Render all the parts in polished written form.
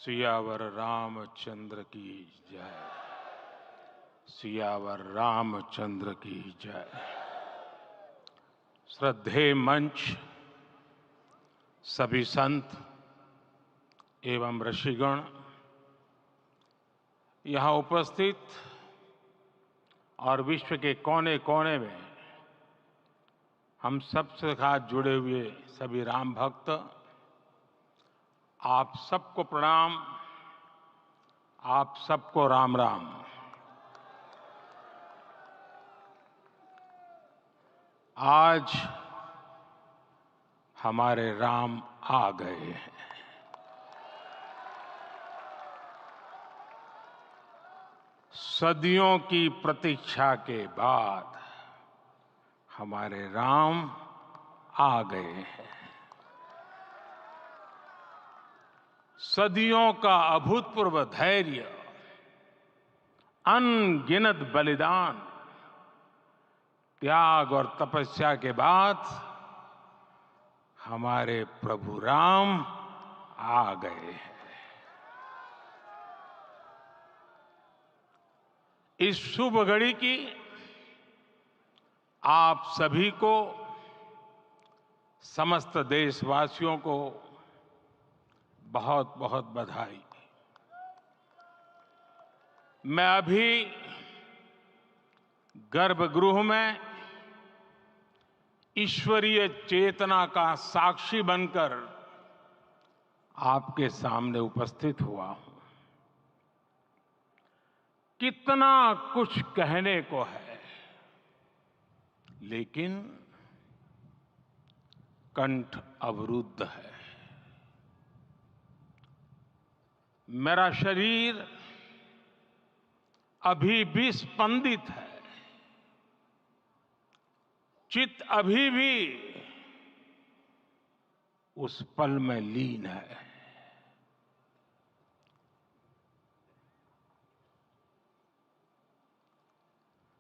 सियावर रामचंद्र की जय। सियावर रामचंद्र की जय। श्रद्धेय मंच, सभी संत एवं ऋषिगण, यहाँ उपस्थित और विश्व के कोने कोने में हम सबसे साथ जुड़े हुए सभी राम भक्त, आप सबको प्रणाम, आप सबको राम राम। आज हमारे राम आ गए हैं। सदियों की प्रतीक्षा के बाद हमारे राम आ गए हैं। सदियों का अभूतपूर्व धैर्य, अनगिनत बलिदान, त्याग और तपस्या के बाद हमारे प्रभु राम आ गए हैं। इस शुभ घड़ी की आप सभी को, समस्त देशवासियों को बहुत बहुत बधाई। मैं अभी गर्भगृह में ईश्वरीय चेतना का साक्षी बनकर आपके सामने उपस्थित हुआ हूं। कितना कुछ कहने को है, लेकिन कंठ अवरुद्ध है। मेरा शरीर अभी भी स्पंदित है, चित्त अभी भी उस पल में लीन है।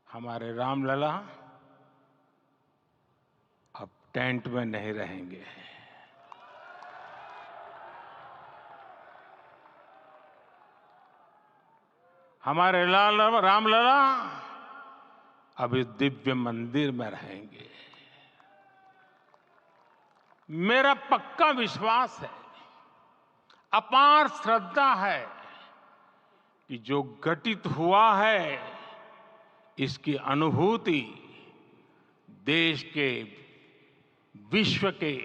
हमारे रामलला अब टेंट में नहीं रहेंगे। हमारे रामलला अब इस दिव्य मंदिर में रहेंगे। मेरा पक्का विश्वास है, अपार श्रद्धा है कि जो घटित हुआ है, इसकी अनुभूति देश के, विश्व के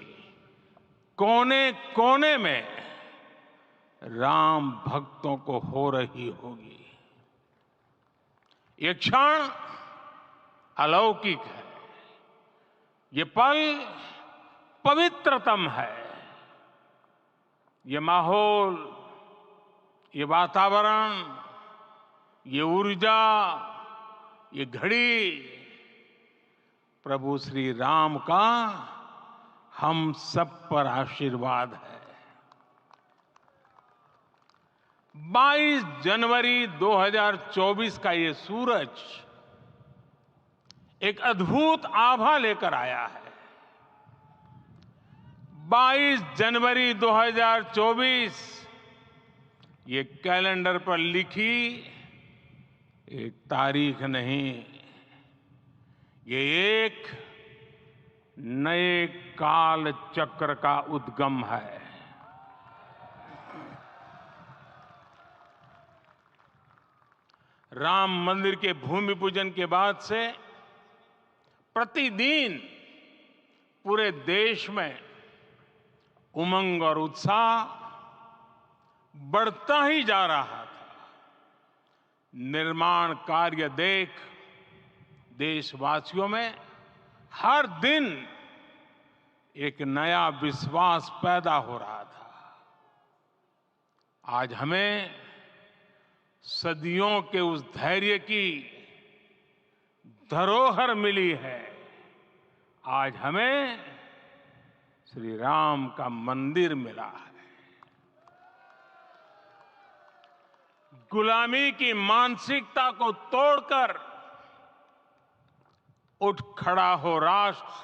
कोने कोने में राम भक्तों को हो रही होगी। ये क्षण अलौकिक है, ये पल पवित्रतम है। ये माहौल, ये वातावरण, ये ऊर्जा, ये घड़ी प्रभु श्री राम का हम सब पर आशीर्वाद है। 22 जनवरी 2024 का ये सूरज एक अद्भुत आभा लेकर आया है। 22 जनवरी 2024 ये कैलेंडर पर लिखी एक तारीख नहीं, ये एक नए काल चक्र का उद्गम है। राम मंदिर के भूमि पूजन के बाद से प्रतिदिन पूरे देश में उमंग और उत्साह बढ़ता ही जा रहा था। निर्माण कार्य देख देशवासियों में हर दिन एक नया विश्वास पैदा हो रहा था। आज हमें सदियों के उस धैर्य की धरोहर मिली है। आज हमें श्री राम का मंदिर मिला है। गुलामी की मानसिकता को तोड़कर उठ खड़ा हो राष्ट्र।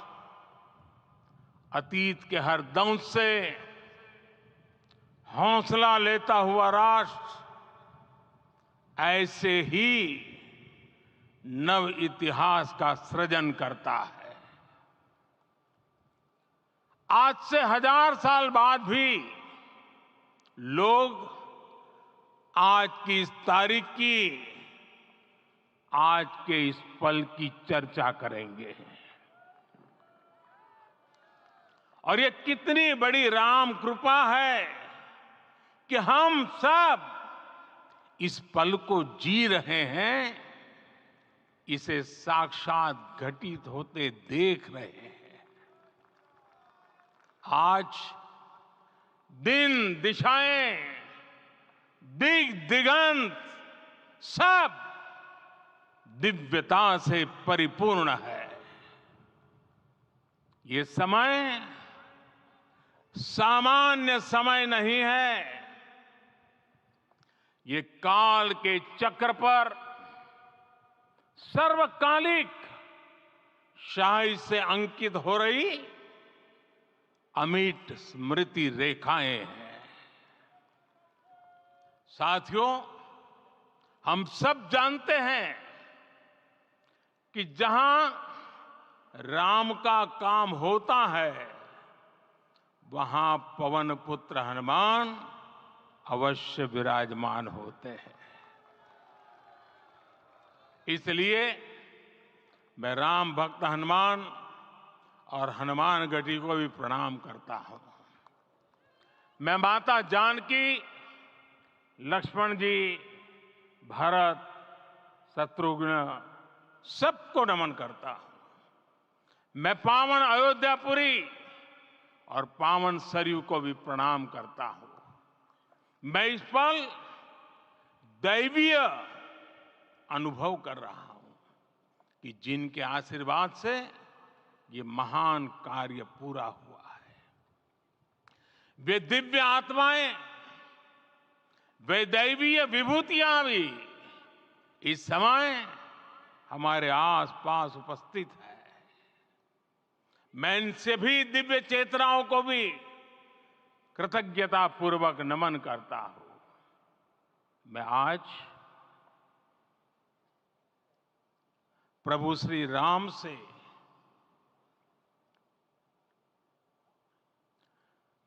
अतीत के हर दंश से हौसला लेता हुआ राष्ट्र ऐसे ही नव इतिहास का सृजन करता है। आज से 1000 साल बाद भी लोग आज की इस तारीख की, आज के इस पल की चर्चा करेंगे। और ये कितनी बड़ी राम कृपा है कि हम सब इस पल को जी रहे हैं, इसे साक्षात घटित होते देख रहे हैं। आज दिन दिशाएं, दिग दिगंत सब दिव्यता से परिपूर्ण है। ये समय सामान्य समय नहीं है। ये काल के चक्र पर सर्वकालिक शाही से अंकित हो रही अमिट स्मृति रेखाएं हैं। साथियों, हम सब जानते हैं कि जहां राम का काम होता है, वहां पवन पुत्र हनुमान अवश्य विराजमान होते हैं। इसलिए मैं राम भक्त हनुमान और हनुमान गढ़ी को भी प्रणाम करता हूं। मैं माता जानकी, लक्ष्मण जी, भरत, शत्रुघ्न सबको नमन करता हूं। मैं पावन अयोध्यापुरी और पावन सरयू को भी प्रणाम करता हूं। मैं इस पल दैवीय अनुभव कर रहा हूं कि जिनके आशीर्वाद से ये महान कार्य पूरा हुआ है। वे दिव्य आत्माएं, वे दैवीय विभूतियां भी इस समय हमारे आसपास उपस्थित है। मैं इन सभी दिव्य चेतनाओं को भी कृतज्ञता पूर्वक नमन करता हूं। मैं आज प्रभु श्री राम से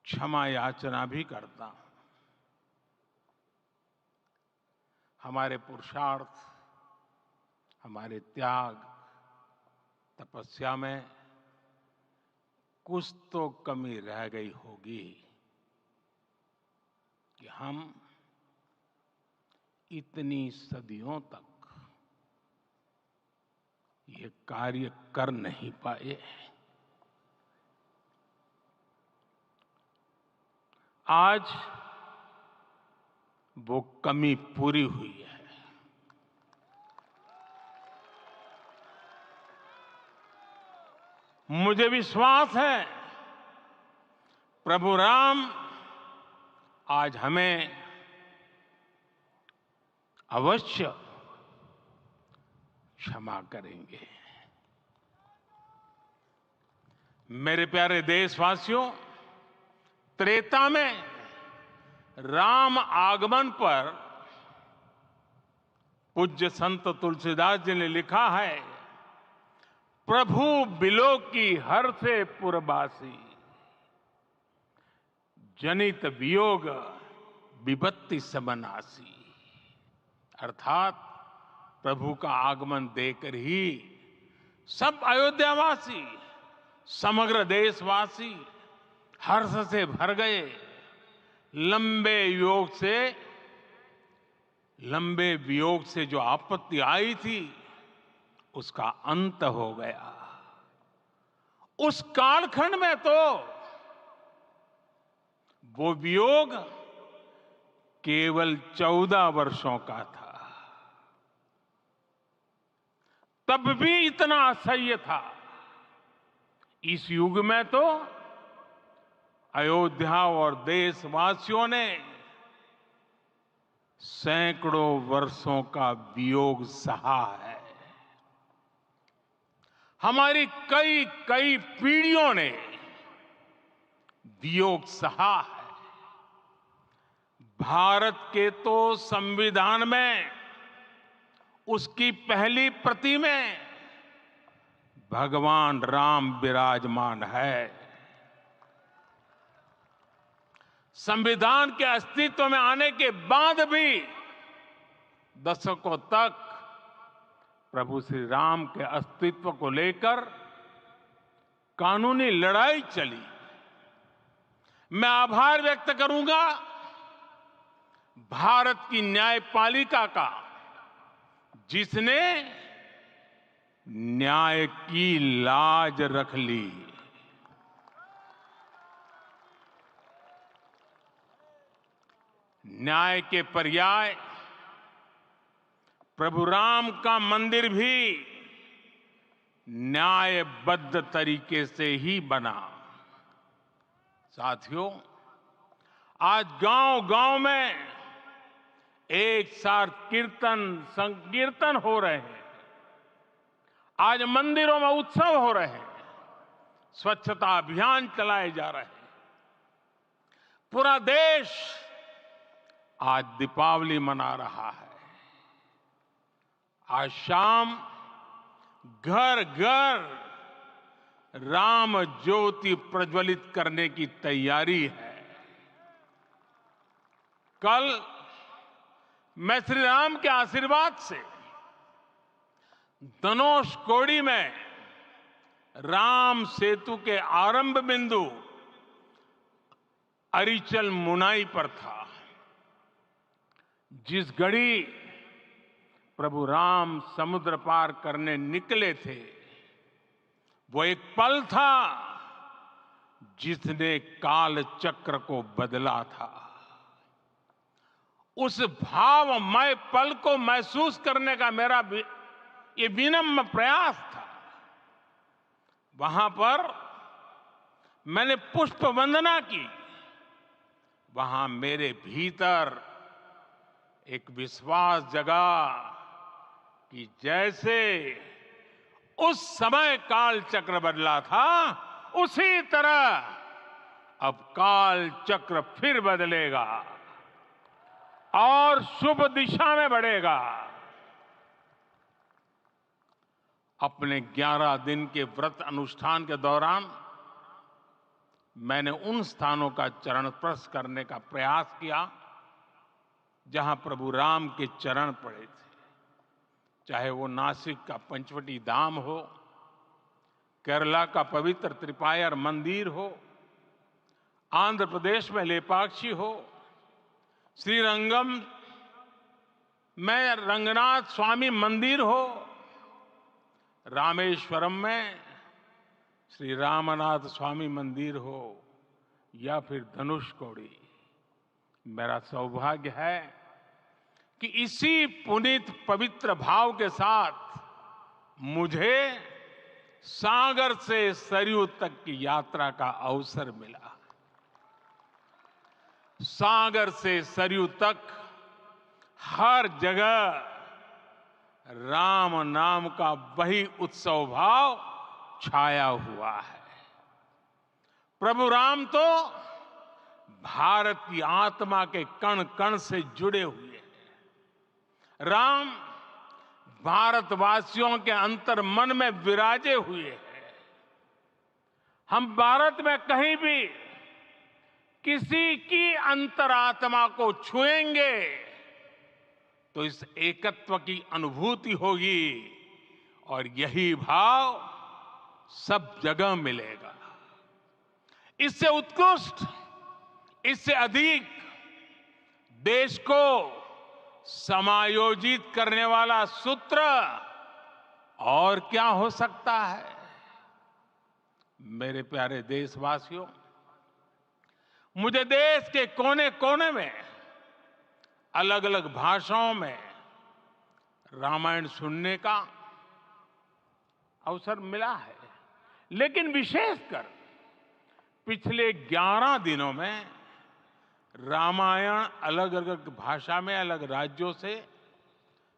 क्षमा याचना भी करता हूं। हमारे पुरुषार्थ, हमारे त्याग, तपस्या में कुछ तो कमी रह गई होगी कि हम इतनी सदियों तक ये कार्य कर नहीं पाए। आज वो कमी पूरी हुई है। मुझे विश्वास है प्रभु राम आज हमें अवश्य क्षमा करेंगे। मेरे प्यारे देशवासियों, त्रेता में राम आगमन पर पूज्य संत तुलसीदास जी ने लिखा है, प्रभु बिलो की हर से पुरबासी, जनित वियोग विपत्ति समनासी। अर्थात प्रभु का आगमन देकर ही सब अयोध्यावासी, समग्र देशवासी हर्ष से भर गए। लंबे वियोग से जो आपत्ति आई थी, उसका अंत हो गया। उस कालखंड में तो वो वियोग केवल 14 वर्षों का था। तब भी इतना असह्य था। इस युग में तो अयोध्या और देशवासियों ने सैकड़ों वर्षों का वियोग सहा है। हमारी कई कई पीढ़ियों ने वियोग सहा है। भारत के तो संविधान में उसकी पहली प्रति में भगवान राम विराजमान है। संविधान के अस्तित्व में आने के बाद भी दशकों तक प्रभु श्री राम के अस्तित्व को लेकर कानूनी लड़ाई चली। मैं आभार व्यक्त करूंगा भारत की न्यायपालिका का, जिसने न्याय की लाज रख ली। न्याय के पर्याय प्रभु राम का मंदिर भी न्यायबद्ध तरीके से ही बना। साथियों, आज गांव-गांव में एक साथ कीर्तन संकीर्तन हो रहे हैं। आज मंदिरों में उत्सव हो रहे हैं, स्वच्छता अभियान चलाए जा रहे हैं। पूरा देश आज दीपावली मना रहा है। आज शाम घर घर राम ज्योति प्रज्वलित करने की तैयारी है। कल मैं श्री राम के आशीर्वाद से धनुषकोडी में राम सेतु के आरंभ बिंदु अरिचल मुनाई पर था। जिस घड़ी प्रभु राम समुद्र पार करने निकले थे, वो एक पल था जिसने काल चक्र को बदला था। उस भावमय पल को महसूस करने का मेरा ये विनम्र प्रयास था। वहां पर मैंने पुष्प वंदना की। वहां मेरे भीतर एक विश्वास जगा कि जैसे उस समय काल चक्र बदला था, उसी तरह अब काल चक्र फिर बदलेगा और शुभ दिशा में बढ़ेगा। अपने 11 दिन के व्रत अनुष्ठान के दौरान मैंने उन स्थानों का चरण स्पर्श करने का प्रयास किया जहां प्रभु राम के चरण पड़े थे। चाहे वो नासिक का पंचवटी धाम हो, केरला का पवित्र त्रिपायर मंदिर हो, आंध्र प्रदेश में लेपाक्षी हो, श्रीरंगम में रंगनाथ स्वामी मंदिर हो, रामेश्वरम में श्री रामनाथ स्वामी मंदिर हो, या फिर धनुषकोडी। मेरा सौभाग्य है कि इसी पुनीत पवित्र भाव के साथ मुझे सागर से सरयू तक की यात्रा का अवसर मिला। सागर से सरयू तक हर जगह राम नाम का वही उत्सव भाव छाया हुआ है। प्रभु राम तो भारत की आत्मा के कण कण से जुड़े हुए हैं। राम भारतवासियों के अंतर मन में विराजे हुए हैं। हम भारत में कहीं भी किसी की अंतरात्मा को छुएंगे तो इस एकत्व की अनुभूति होगी, और यही भाव सब जगह मिलेगा। इससे उत्कृष्ट, इससे अधिक देश को समायोजित करने वाला सूत्र और क्या हो सकता है। मेरे प्यारे देशवासियों, मुझे देश के कोने कोने में अलग अलग भाषाओं में रामायण सुनने का अवसर मिला है, लेकिन विशेषकर पिछले 11 दिनों में रामायण अलग अलग भाषा में अलग राज्यों से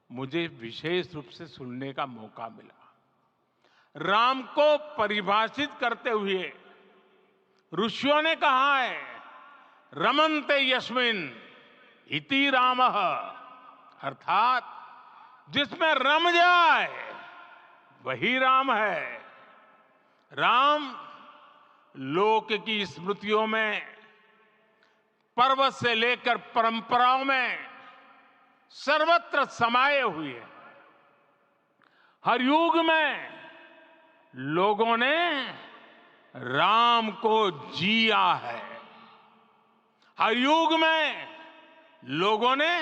मुझे विशेष रूप से सुनने का मौका मिला। राम को परिभाषित करते हुए ऋषियों ने कहा है, रमन्ते यस्मिन् इति रामः, अर्थात जिसमें रम जाए वही राम है। राम लोक की स्मृतियों में, पर्वत से लेकर परंपराओं में सर्वत्र समाये हुए हैं। हर युग में लोगों ने राम को जिया है। हर युग में लोगों ने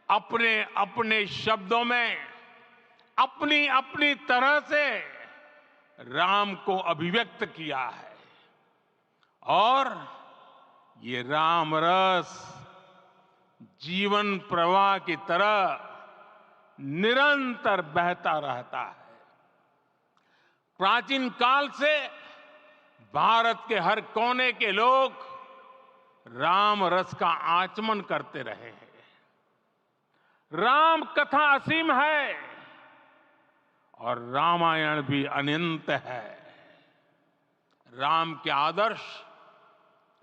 अपने अपने शब्दों में अपनी अपनी तरह से राम को अभिव्यक्त किया है। और ये राम रस जीवन प्रवाह की तरह निरंतर बहता रहता है। प्राचीन काल से भारत के हर कोने के लोग राम रस का आचमन करते रहे हैं। राम कथा असीम है और रामायण भी अनंत है। राम के आदर्श,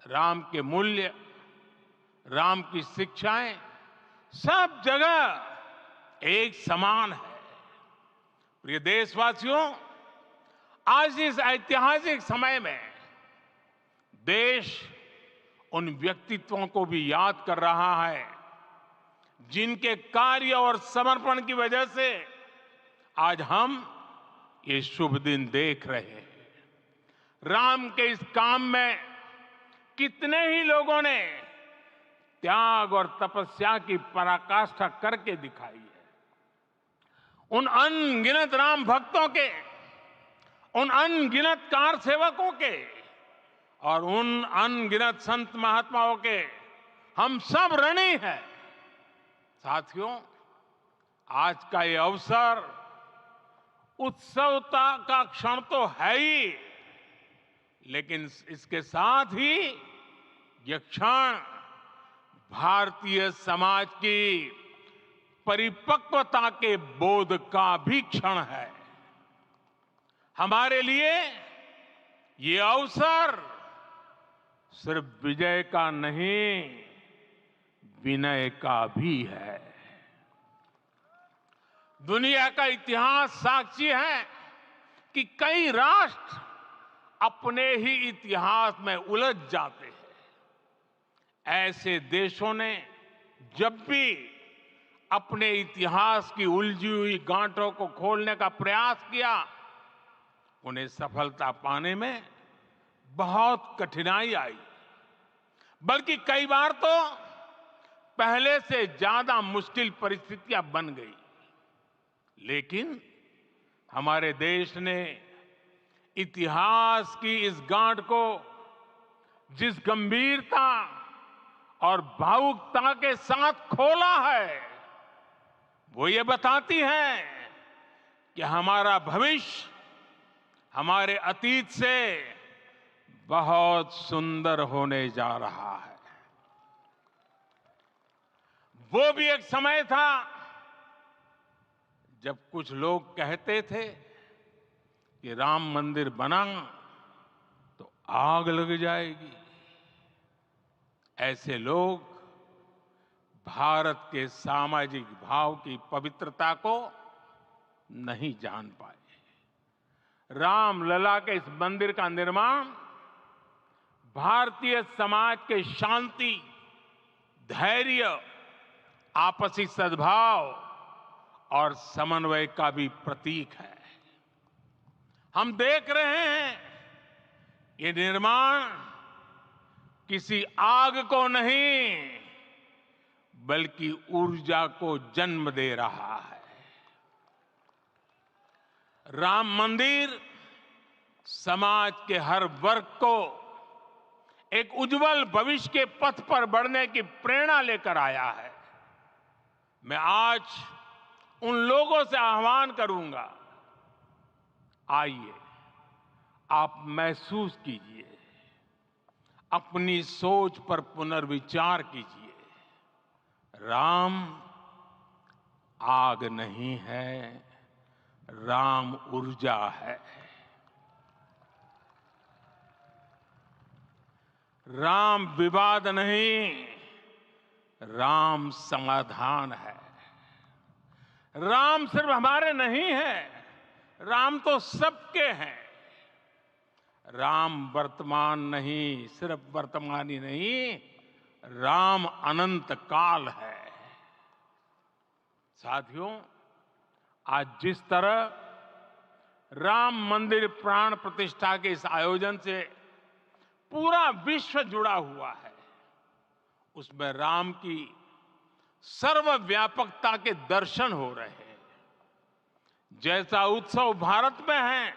राम के मूल्य, राम की शिक्षाएं सब जगह एक समान है। प्रिय देशवासियों, आज इस ऐतिहासिक समय में देश उन व्यक्तित्वों को भी याद कर रहा है जिनके कार्य और समर्पण की वजह से आज हम ये शुभ दिन देख रहे हैं। राम के इस काम में कितने ही लोगों ने त्याग और तपस्या की पराकाष्ठा करके दिखाई है। उन अनगिनत राम भक्तों के, उन अनगिनत कार सेवकों के और उन अनगिनत संत महात्माओं के हम सब ऋणी हैं। साथियों, आज का ये अवसर उत्सवता का क्षण तो है ही, लेकिन इसके साथ ही यह क्षण भारतीय समाज की परिपक्वता के बोध का भी क्षण है। हमारे लिए ये अवसर सिर्फ विजय का नहीं, विनय का भी है। दुनिया का इतिहास साक्षी है कि कई राष्ट्र अपने ही इतिहास में उलझ जाते हैं। ऐसे देशों ने जब भी अपने इतिहास की उलझी हुई गांठों को खोलने का प्रयास किया, उन्हें सफलता पाने में बहुत कठिनाई आई। बल्कि कई बार तो पहले से ज्यादा मुश्किल परिस्थितियां बन गई। लेकिन हमारे देश ने इतिहास की इस गांठ को जिस गंभीरता और भावुकता के साथ खोला है, वो ये बताती है कि हमारा भविष्य हमारे अतीत से बहुत सुंदर होने जा रहा है। वो भी एक समय था जब कुछ लोग कहते थे कि राम मंदिर बना तो आग लग जाएगी। ऐसे लोग भारत के सामाजिक भाव की पवित्रता को नहीं जान पाए। रामलला के इस मंदिर का निर्माण भारतीय समाज के शांति, धैर्य, आपसी सद्भाव और समन्वय का भी प्रतीक है। हम देख रहे हैं ये निर्माण किसी आग को नहीं, बल्कि ऊर्जा को जन्म दे रहा है। राम मंदिर समाज के हर वर्ग को एक उज्जवल भविष्य के पथ पर बढ़ने की प्रेरणा लेकर आया है। मैं आज उन लोगों से आह्वान करूंगा, आइए आप महसूस कीजिए, अपनी सोच पर पुनर्विचार कीजिए। राम आग नहीं है, राम ऊर्जा है। राम विवाद नहीं, राम समाधान है। राम सिर्फ हमारे नहीं है, राम तो सबके हैं। राम वर्तमान नहीं, सिर्फ वर्तमान ही नहीं, राम अनंत काल है। साथियों, आज जिस तरह राम मंदिर प्राण प्रतिष्ठा के इस आयोजन से पूरा विश्व जुड़ा हुआ है, उसमें राम की सर्वव्यापकता के दर्शन हो रहे हैं। जैसा उत्सव भारत में है,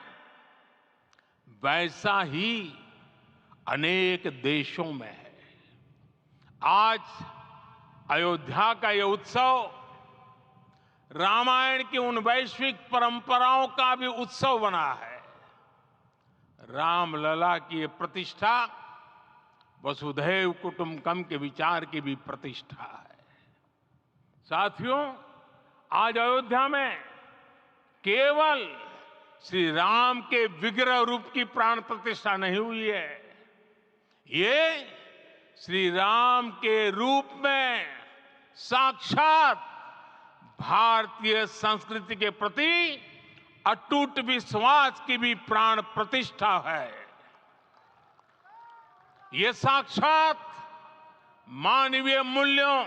वैसा ही अनेक देशों में है। आज अयोध्या का यह उत्सव रामायण की उन वैश्विक परंपराओं का भी उत्सव बना है। रामलला की ये प्रतिष्ठा वसुधैव कुटुंबकम के विचार की भी प्रतिष्ठा है। साथियों, आज अयोध्या में केवल श्री राम के विग्रह रूप की प्राण प्रतिष्ठा नहीं हुई है, ये श्री राम के रूप में साक्षात भारतीय संस्कृति के प्रति अटूट विश्वास की भी प्राण प्रतिष्ठा है। ये साक्षात मानवीय मूल्यों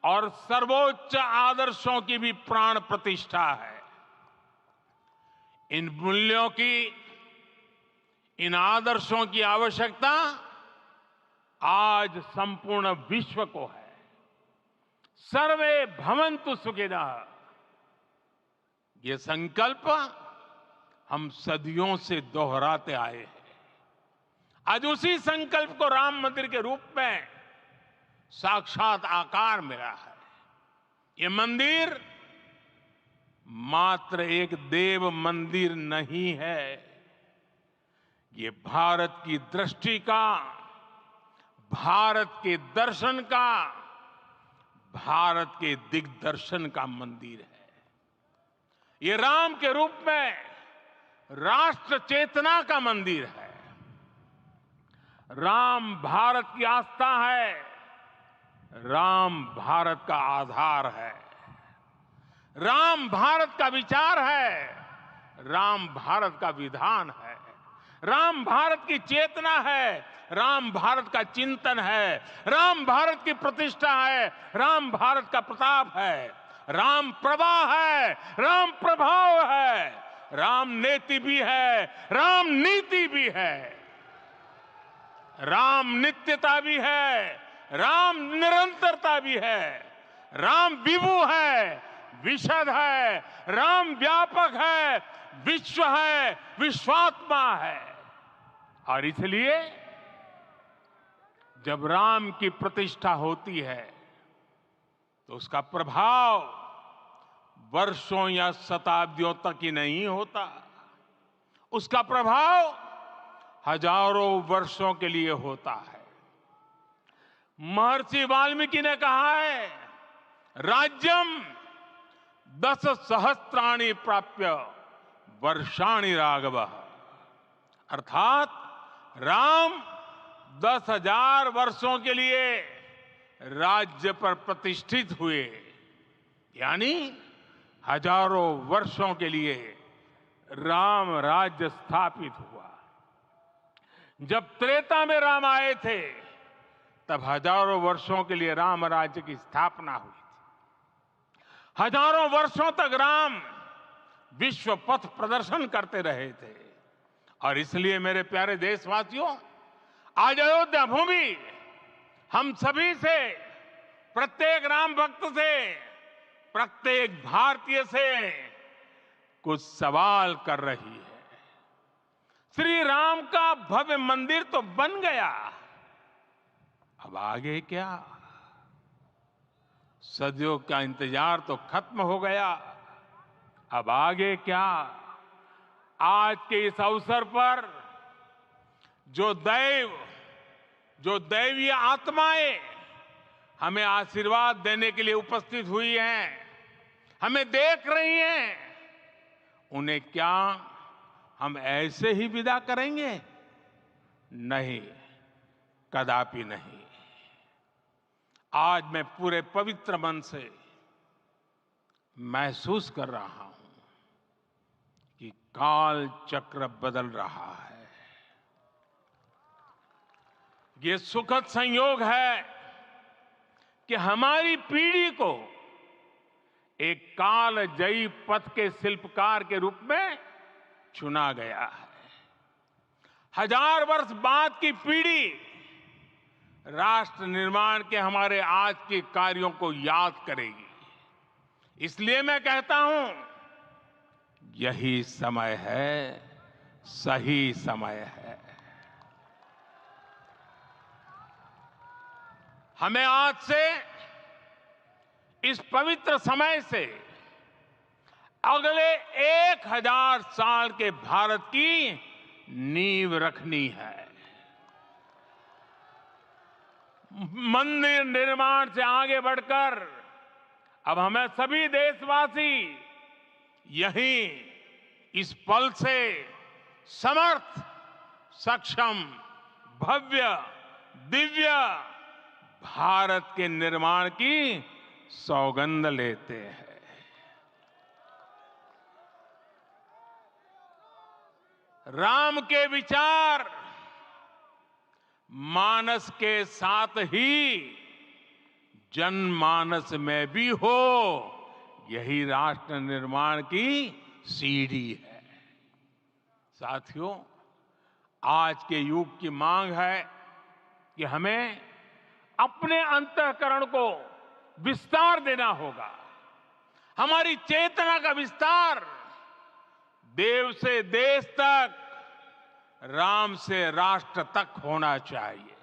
और सर्वोच्च आदर्शों की भी प्राण प्रतिष्ठा है। इन मूल्यों की, इन आदर्शों की आवश्यकता आज संपूर्ण विश्व को है। सर्वे भवन्तु सुखिनः, ये संकल्प हम सदियों से दोहराते आए हैं। आज उसी संकल्प को राम मंदिर के रूप में साक्षात आकार मिला है। ये मंदिर मात्र एक देव मंदिर नहीं है, ये भारत की दृष्टि का, भारत के दर्शन का, भारत के दिग्दर्शन का मंदिर है। ये राम के रूप में राष्ट्र चेतना का मंदिर है। राम भारत की आस्था है, राम भारत का आधार है, राम भारत का विचार है, राम भारत का विधान है, राम भारत की चेतना है, राम भारत का चिंतन है, राम भारत की प्रतिष्ठा है, राम भारत का प्रताप है, राम प्रवाह है, राम प्रभाव है, राम नेति भी है, राम नीति भी है, राम नित्यता भी है, राम निरंतरता भी है, राम विभु है, विशद है, राम व्यापक है, विश्व है, विश्वात्मा है। और इसलिए जब राम की प्रतिष्ठा होती है तो उसका प्रभाव वर्षों या शताब्दियों तक ही नहीं होता, उसका प्रभाव हजारों वर्षों के लिए होता है। महर्षि वाल्मीकि ने कहा है, राज्यम 10 सहस्त्राणि प्राप्य वर्षाणि राघव, अर्थात राम 10,000 वर्षों के लिए राज्य पर प्रतिष्ठित हुए, यानी हजारों वर्षों के लिए राम राज्य स्थापित हुआ। जब त्रेता में राम आए थे तब हजारों वर्षों के लिए राम राज्य की स्थापना हुई थी। हजारों वर्षों तक राम विश्व पथ प्रदर्शन करते रहे थे। और इसलिए मेरे प्यारे देशवासियों, आज अयोध्या भूमि हम सभी से, प्रत्येक राम भक्त से, प्रत्येक भारतीय से कुछ सवाल कर रही है। श्री राम का भव्य मंदिर तो बन गया, अब आगे क्या? सदियों का इंतजार तो खत्म हो गया, अब आगे क्या? आज के इस अवसर पर जो दैवीय आत्माएं हमें आशीर्वाद देने के लिए उपस्थित हुई हैं, हमें देख रही हैं, उन्हें क्या हम ऐसे ही विदा करेंगे? नहीं, कदापि नहीं। आज मैं पूरे पवित्र मन से महसूस कर रहा हूं कि काल चक्र बदल रहा है। ये सुखद संयोग है कि हमारी पीढ़ी को एक कालजयी पथ के शिल्पकार के रूप में चुना गया है। 1000 वर्ष बाद की पीढ़ी राष्ट्र निर्माण के हमारे आज के कार्यों को याद करेगी। इसलिए मैं कहता हूं, यही समय है, सही समय है। हमें आज से, इस पवित्र समय से अगले 1000 साल के भारत की नींव रखनी है। मंदिर निर्माण से आगे बढ़कर अब हमें सभी देशवासी यहीं इस पल से समर्थ, सक्षम, भव्य, दिव्य भारत के निर्माण की सौगंध लेते हैं। राम के विचार मानस के साथ ही जनमानस में भी हो, यही राष्ट्र निर्माण की सीढ़ी है। साथियों, आज के युग की मांग है कि हमें अपने अंतःकरण को विस्तार देना होगा। हमारी चेतना का विस्तार देव से देश तक, राम से राष्ट्र तक होना चाहिए।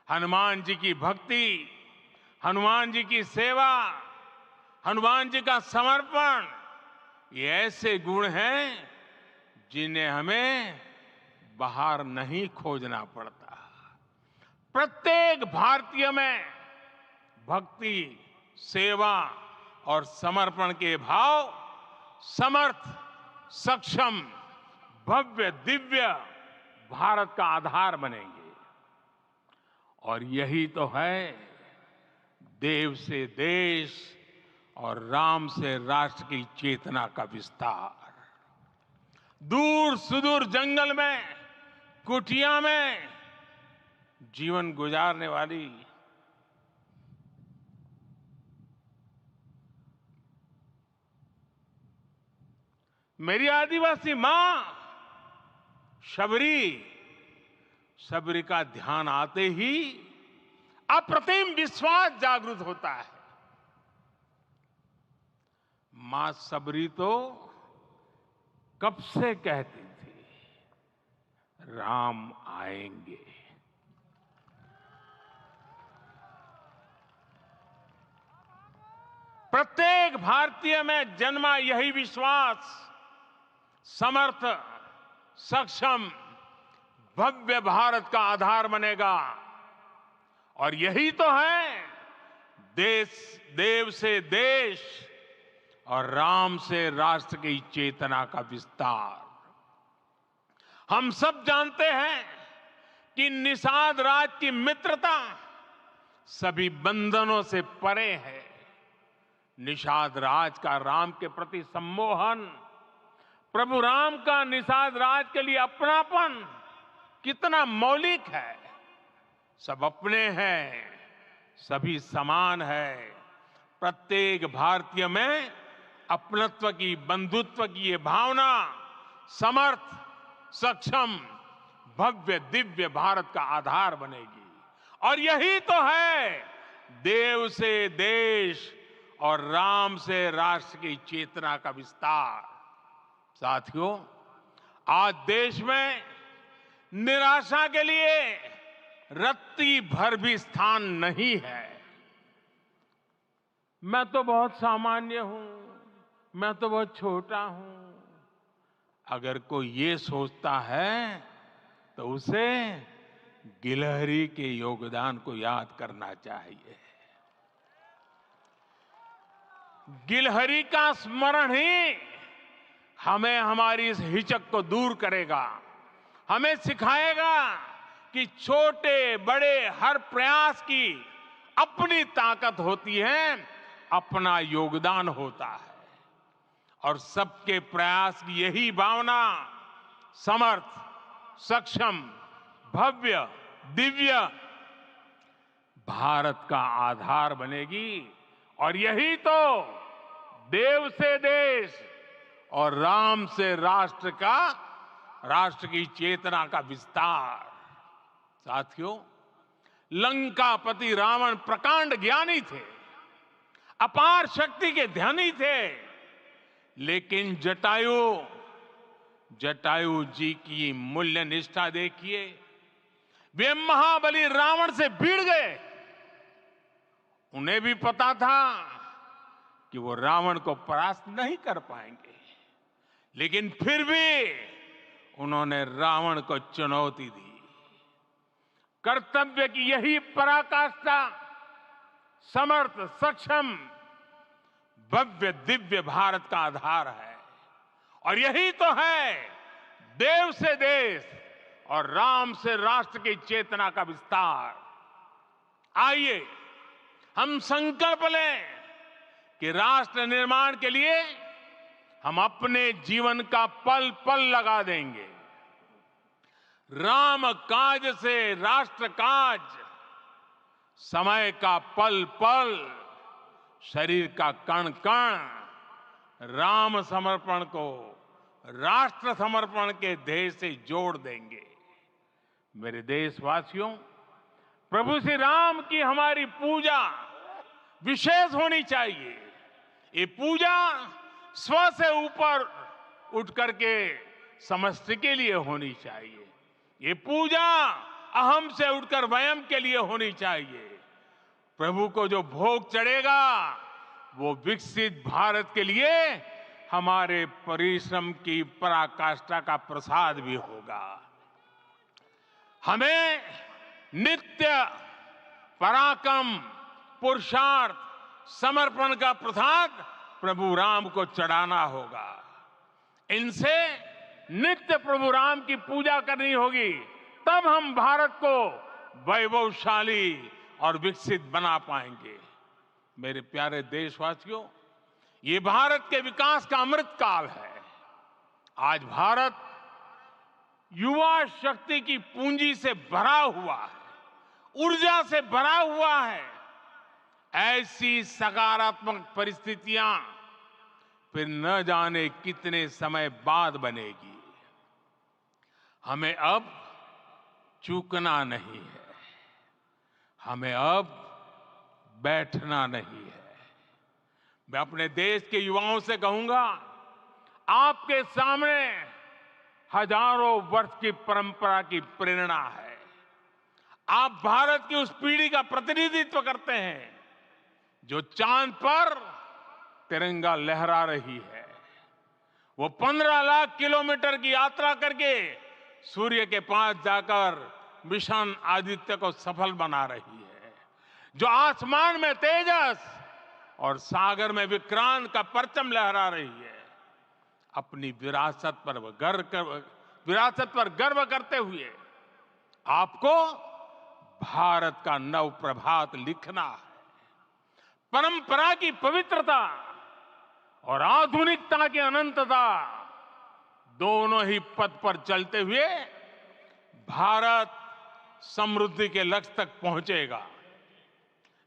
हनुमान जी की भक्ति, हनुमान जी की सेवा, हनुमान जी का समर्पण, ये ऐसे गुण हैं जिन्हें हमें बाहर नहीं खोजना पड़ता। प्रत्येक भारतीय में भक्ति, सेवा और समर्पण के भाव समर्थ, सक्षम, भव्य, दिव्य भारत का आधार बनेंगे। और यही तो है देव से देश और राम से राष्ट्र की चेतना का विस्तार। दूर सुदूर जंगल में, कुटिया में जीवन गुजारने वाली मेरी आदिवासी मां शबरी का ध्यान आते ही अप्रतिम विश्वास जागृत होता है। मां शबरी तो कब से कहती थी, राम आएंगे। प्रत्येक भारतीय में जन्मा यही विश्वास समर्थ, सक्षम, भव्य भारत का आधार बनेगा। और यही तो है देव से देश और राम से राष्ट्र की चेतना का विस्तार। हम सब जानते हैं कि निषाद राज की मित्रता सभी बंधनों से परे है। निषाद राज का राम के प्रति सम्मोहन, प्रभु राम का निषाद राज के लिए अपनापन कितना मौलिक है। सब अपने हैं, सभी समान है। प्रत्येक भारतीय में अपनत्व की, बंधुत्व की ये भावना समर्थ, सक्षम, भव्य, दिव्य भारत का आधार बनेगी। और यही तो है देव से देश और राम से राष्ट्र की चेतना का विस्तार। साथियों, आज देश में निराशा के लिए रत्ती भर भी स्थान नहीं है। मैं तो बहुत सामान्य हूं, मैं तो बहुत छोटा हूं। अगर कोई ये सोचता है तो उसे गिलहरी के योगदान को याद करना चाहिए। गिलहरी का स्मरण ही हमें हमारी इस हिचक को दूर करेगा, हमें सिखाएगा कि छोटे बड़े हर प्रयास की अपनी ताकत होती है, अपना योगदान होता है। और सबके प्रयास की यही भावना समर्थ, सक्षम, भव्य, दिव्य भारत का आधार बनेगी। और यही तो देव से देश और राम से राष्ट्र की चेतना का विस्तार। साथियों, लंकापति रावण प्रकांड ज्ञानी थे, अपार शक्ति के धनी थे, लेकिन जटायु जी की मूल्य निष्ठा देखिए। वे महाबली रावण से भिड़ गए। उन्हें भी पता था कि वो रावण को परास्त नहीं कर पाएंगे, लेकिन फिर भी उन्होंने रावण को चुनौती दी। कर्तव्य की यही पराकाष्ठा समर्थ, सक्षम, भव्य, दिव्य भारत का आधार है। और यही तो है देव से देश और राम से राष्ट्र की चेतना का विस्तार। आइए हम संकल्प लें कि राष्ट्र निर्माण के लिए हम अपने जीवन का पल पल लगा देंगे। राम काज से राष्ट्र काज, समय का पल पल, शरीर का कण कण राम समर्पण को राष्ट्र समर्पण के ध्येय से जोड़ देंगे। मेरे देशवासियों, प्रभु श्री राम की हमारी पूजा विशेष होनी चाहिए। ये पूजा स्व से ऊपर उठ करके समष्टि के लिए होनी चाहिए। ये पूजा अहम से उठकर वयम के लिए होनी चाहिए। प्रभु को जो भोग चढ़ेगा वो विकसित भारत के लिए हमारे परिश्रम की पराकाष्ठा का प्रसाद भी होगा। हमें नित्य पराक्रम, पुरुषार्थ, समर्पण का प्रसाद प्रभु राम को चढ़ाना होगा। इनसे नित्य प्रभु राम की पूजा करनी होगी, तब हम भारत को वैभवशाली और विकसित बना पाएंगे। मेरे प्यारे देशवासियों, ये भारत के विकास का अमृत काल है। आज भारत युवा शक्ति की पूंजी से भरा हुआ है, ऊर्जा से भरा हुआ है। ऐसी सकारात्मक परिस्थितियां फिर न जाने कितने समय बाद बनेगी। हमें अब चूकना नहीं है, हमें अब बैठना नहीं है। मैं अपने देश के युवाओं से कहूंगा, आपके सामने हजारों वर्ष की परंपरा की प्रेरणा है। आप भारत की उस पीढ़ी का प्रतिनिधित्व करते हैं जो चांद पर तिरंगा लहरा रही है। वो 15 लाख किलोमीटर की यात्रा करके सूर्य के पास जाकर मिशन आदित्य को सफल बना रही है। जो आसमान में तेजस और सागर में विक्रांत का परचम लहरा रही है। अपनी विरासत पर गर्व करते हुए आपको भारत का नव प्रभात लिखना है। परंपरा की पवित्रता और आधुनिकता की अनंतता, दोनों ही पथ पर चलते हुए भारत समृद्धि के लक्ष्य तक पहुंचेगा।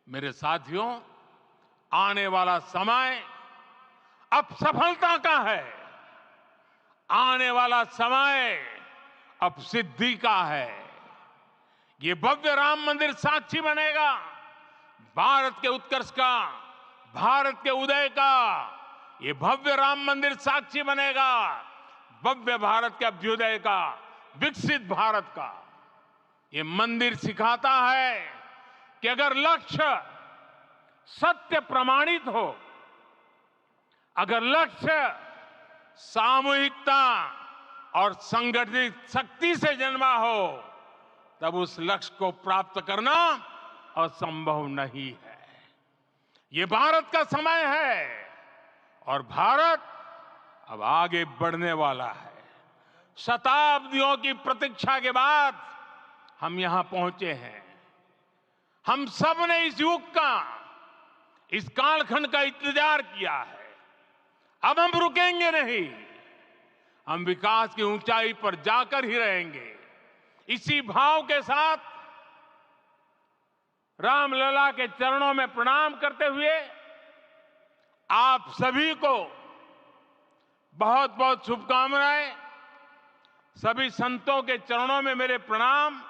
मेरे साथियों, आने वाला समय अब सफलता का है। आने वाला समय अब सिद्धि का है। ये भव्य राम मंदिर साक्षी बनेगा भारत के उत्कर्ष का, भारत के उदय का। ये भव्य राम मंदिर साक्षी बनेगा भव्य भारत के अभ्युदय का, विकसित भारत का। ये मंदिर सिखाता है कि अगर लक्ष्य सत्य प्रमाणित हो, अगर लक्ष्य सामूहिकता और संगठित शक्ति से जन्मा हो, तब उस लक्ष्य को प्राप्त करना असंभव नहीं है। ये भारत का समय है और भारत अब आगे बढ़ने वाला है। शताब्दियों की प्रतीक्षा के बाद हम यहां पहुंचे हैं। हम सब ने इस युग का, इस कालखंड का इंतजार किया है। अब हम रुकेंगे नहीं, हम विकास की ऊंचाई पर जाकर ही रहेंगे। इसी भाव के साथ रामलला के चरणों में प्रणाम करते हुए आप सभी को बहुत बहुत शुभकामनाएं। सभी संतों के चरणों में मेरे प्रणाम।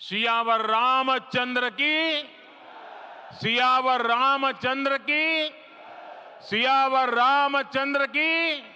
सियावर रामचंद्र की, सियावर रामचंद्र की, सियावर रामचंद्र की।